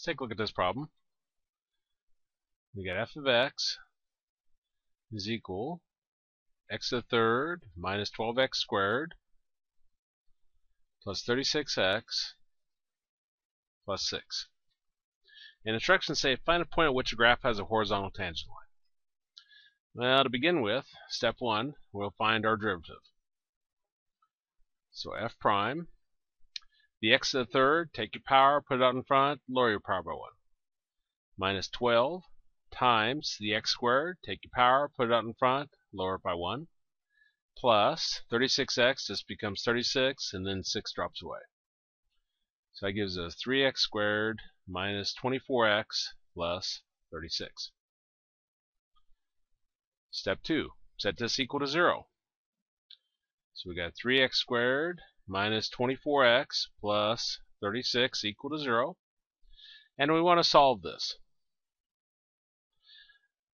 Let's take a look at this problem. We got f of x is equal x to the third minus 12x squared plus 36x plus 6. And instructions say find a point at which a graph has a horizontal tangent line. Well, to begin with, step 1, we'll find our derivative. So f prime, the x to the third, take your power, put it out in front, lower your power by 1. Minus 12 times the x squared, take your power, put it out in front, lower it by 1. Plus 36x just becomes 36, and then 6 drops away. So that gives us 3x squared minus 24x plus 36. Step 2, set this equal to 0. So we got 3x squared minus 24x plus 36 equal to 0. And we want to solve this.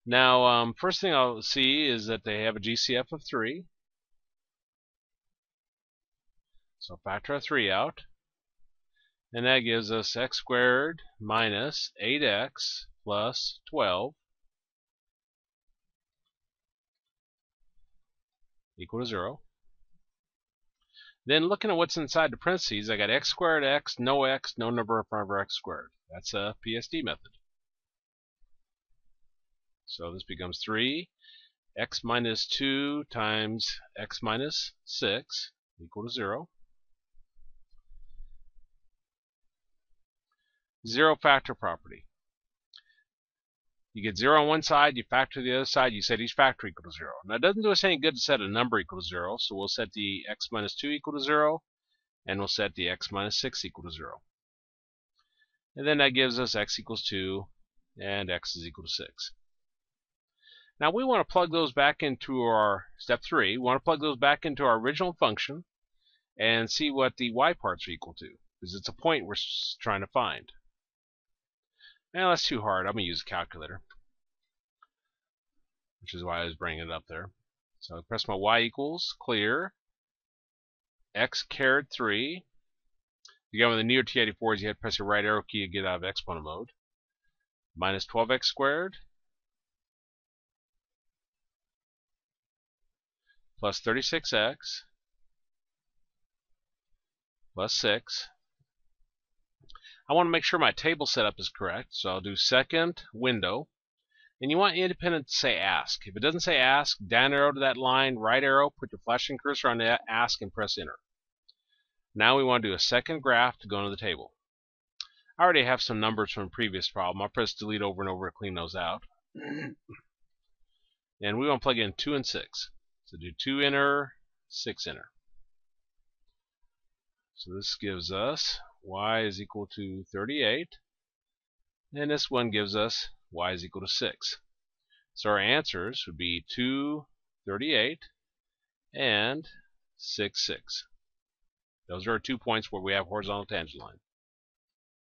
Now, first thing I'll see is that they have a GCF of 3. So factor a 3 out. And that gives us x squared minus 8x plus 12 equal to 0. Then looking at what's inside the parentheses, I got x squared x, no number in front of our x squared. That's a PSD method. So this becomes 3 x minus 2 times x minus 6 equal to 0. 0 factor property. You get 0 on one side, you factor the other side, you set each factor equal to 0. Now it doesn't do us any good to set a number equal to 0, so we'll set the x minus 2 equal to 0, and we'll set the x minus 6 equal to 0. And then that gives us x equals 2, and x is equal to 6. Now we want to plug those back into our step 3. We want to plug those back into our original function and see what the y parts are equal to, because it's a point we're trying to find. Now that's too hard. I'm going to use a calculator, which is why I was bringing it up there. So I press my y equals, clear, x caret 3. Again, with the newer T84s, you had to press your right arrow key to get out of exponent mode. Minus 12x squared plus 36x plus 6. I want to make sure my table setup is correct, so I'll do second window. And you want independent to say ask. If it doesn't say ask, down arrow to that line, right arrow, put your flashing cursor on the ask and press enter. Now we want to do a second graph to go into the table. I already have some numbers from a previous problem. I'll press delete over and over to clean those out. And we want to plug in 2 and 6. So do 2 enter, 6 enter. So this gives us y is equal to 38. And this one gives us y is equal to 6. So our answers would be 2, 38, and 6, 6. Those are our 2 points where we have horizontal tangent line.